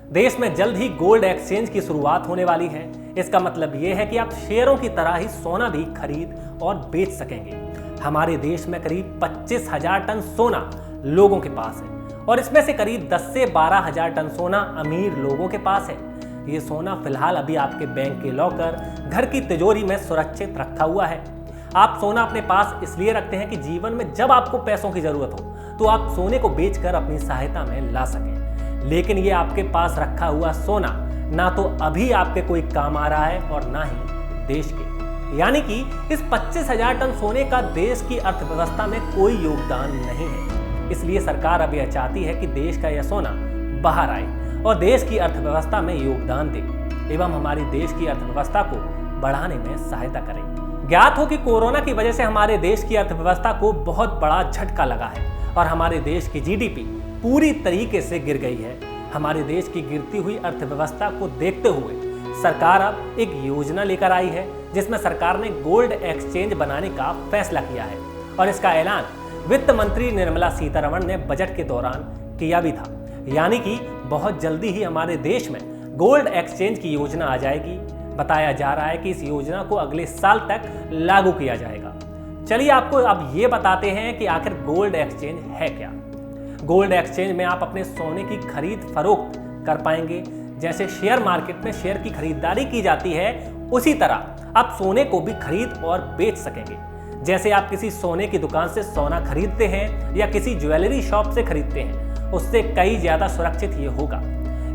देश में जल्द ही गोल्ड एक्सचेंज की शुरुआत होने वाली है। इसका मतलब यह है कि आप शेयरों की तरह ही सोना भी खरीद और बेच सकेंगे। हमारे देश में करीब 25,000 टन सोना लोगों के पास है और इसमें से करीब 10 से 12,000 टन सोना अमीर लोगों के पास है। ये सोना फिलहाल अभी आपके बैंक के लॉकर, घर की तिजोरी में सुरक्षित रखा हुआ है। आप सोना अपने पास इसलिए रखते हैं कि जीवन में जब आपको पैसों की जरूरत हो तो आप सोने को बेचकर अपनी सहायता में ला सकें। लेकिन ये आपके पास रखा हुआ सोना ना तो अभी आपके कोई काम आ रहा है और ना ही देश के। यानी कि इस 25,000 टन सोने का देश की अर्थव्यवस्था में कोई योगदान नहीं है। इसलिए सरकार अब यह चाहती है कि देश का यह सोना बाहर आए और देश की अर्थव्यवस्था में योगदान दे एवं हमारी देश की अर्थव्यवस्था को बढ़ाने में सहायता करे। ज्ञात हो कि कोरोना की वजह से हमारे देश की अर्थव्यवस्था को बहुत बड़ा झटका लगा है और हमारे देश की जीडीपी पूरी तरीके से गिर गई है। हमारे देश की गिरती हुई अर्थव्यवस्था को देखते हुए सरकार अब एक योजना लेकर आई है जिसमें सरकार ने गोल्ड एक्सचेंज बनाने का फैसला किया है और इसका ऐलान वित्त मंत्री निर्मला सीतारमण ने बजट के दौरान किया भी था। यानी कि बहुत जल्दी ही हमारे देश में गोल्ड एक्सचेंज की योजना आ जाएगी। बताया जा रहा है कि इस योजना को अगले साल तक लागू किया जाएगा। चलिए आपको अब ये बताते हैं कि आखिर गोल्ड एक्सचेंज है क्या। गोल्ड एक्सचेंज में आप अपने सोने की खरीद फरोख्त कर पाएंगे। जैसे शेयर मार्केट में शेयर की खरीदारी की जाती है उसी तरह आप सोने को भी खरीद और बेच सकेंगे। जैसे आप किसी सोने की दुकान से सोना खरीदते हैं या किसी ज्वेलरी शॉप से खरीदते हैं, उससे कई ज्यादा सुरक्षित ये होगा।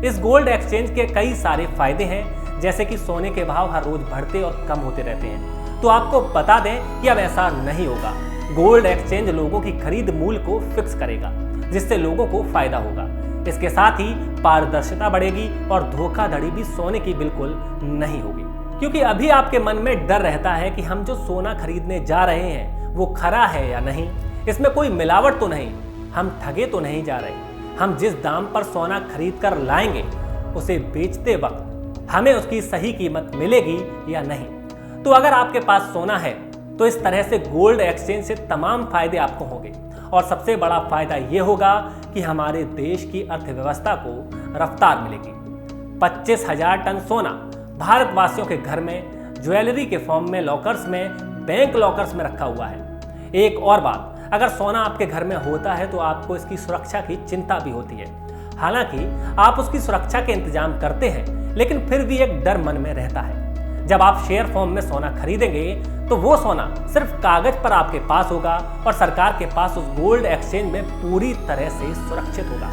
इस गोल्ड एक्सचेंज के कई सारे फायदे हैं, जैसे कि सोने के भाव हर रोज बढ़ते और कम होते रहते हैं। तो आपको बता दें कि अब ऐसा नहीं होगा। गोल्ड एक्सचेंज लोगों की खरीद मूल्य को फिक्स करेगा जिससे लोगों को फायदा होगा। इसके साथ ही पारदर्शिता बढ़ेगी और धोखाधड़ी भी सोने की बिल्कुल नहीं होगी। क्योंकि अभी आपके मन में डर रहता है कि हम जो सोना खरीदने जा रहे हैं वो खरा है या नहीं, इसमें कोई मिलावट तो नहीं, हम ठगे तो नहीं जा रहे, हम जिस दाम पर सोना खरीद कर लाएंगे उसे बेचते वक्त हमें उसकी सही कीमत मिलेगी या नहीं। तो अगर आपके पास सोना है तो इस तरह से गोल्ड एक्सचेंज से तमाम फायदे आपको होंगे और सबसे बड़ा फायदा यह होगा कि हमारे देश की अर्थव्यवस्था को रफ्तार मिलेगी। 25,000 टन सोना भारतवासियों के घर में ज्वेलरी के फॉर्म में लॉकर्स में, बैंक लॉकर्स में रखा हुआ है। एक और बात, अगर सोना आपके घर में होता है तो आपको इसकी सुरक्षा की चिंता भी होती है। हालांकि आप उसकी सुरक्षा के इंतजाम करते हैं, लेकिन फिर भी एक डर मन में रहता है। जब आप शेयर फॉर्म में सोना खरीदेंगे तो वो सोना सिर्फ कागज पर आपके पास होगा और सरकार के पास उस गोल्ड एक्सचेंज में पूरी तरह से सुरक्षित होगा।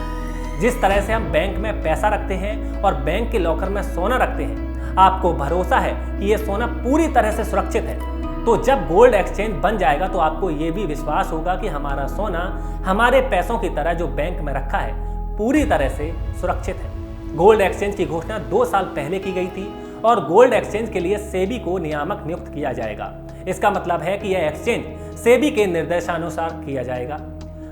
जिस तरह से हम बैंक में पैसा रखते हैं और बैंक के लॉकर में सोना रखते हैं, आपको भरोसा है कि ये सोना पूरी तरह से सुरक्षित है। तो जब गोल्ड एक्सचेंज बन जाएगा तो आपको ये भी विश्वास होगा कि हमारा सोना हमारे पैसों की तरह जो बैंक में रखा है पूरी तरह से सुरक्षित है। गोल्ड एक्सचेंज की घोषणा 2 साल पहले की गई थी और गोल्ड एक्सचेंज के लिए सेबी को नियामक नियुक्त किया जाएगा। इसका मतलब है कि यह एक्सचेंज सेबी के निर्देशानुसार किया जाएगा।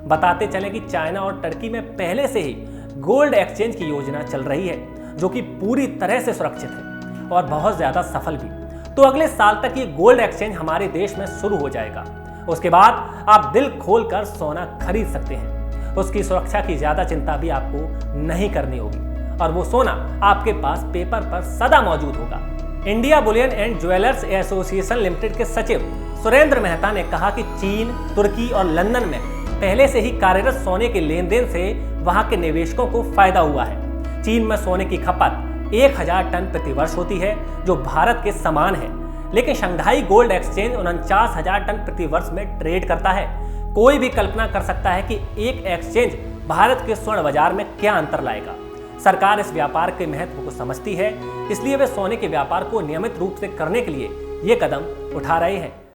बताते चलें कि चाइना और टर्की में पहले से ही गोल्ड एक्सचेंज की योजना चल रही है जो कि पूरी तरह से सुरक्षित है और बहुत ज्यादा सफल भी। तो अगले साल तक ये गोल्ड एक्सचेंज हमारे देश में शुरू हो जाएगा। उसके बाद आप दिल खोलकर सोना खरीद सकते हैं। उसकी सुरक्षा की ज्यादा चिंता भी आपको नहीं करनी होगी और वो सोना आपके पास पेपर पर सदा मौजूद होगा। India Boolean and jewellers association limited के सचिव सुरेंद्र मेहता ने कहा कि चीन, तुर्की और लंदन में पहले से ही कार्यरत सोने के लेन देन से वहां के निवेशकों को फायदा हुआ है। चीन में सोने की खपत 1,000 टन प्रति वर्ष होती है जो भारत के समान है, लेकिन शंघाई गोल्ड एक्सचेंज 49,000 टन प्रति वर्ष में ट्रेड करता है। कोई भी कल्पना कर सकता है कि एक एक्सचेंज भारत के स्वर्ण बाजार में क्या अंतर लाएगा। सरकार इस व्यापार के महत्व को समझती है, इसलिए वे सोने के व्यापार को नियमित रूप से करने के लिए ये कदम उठा रहे हैं।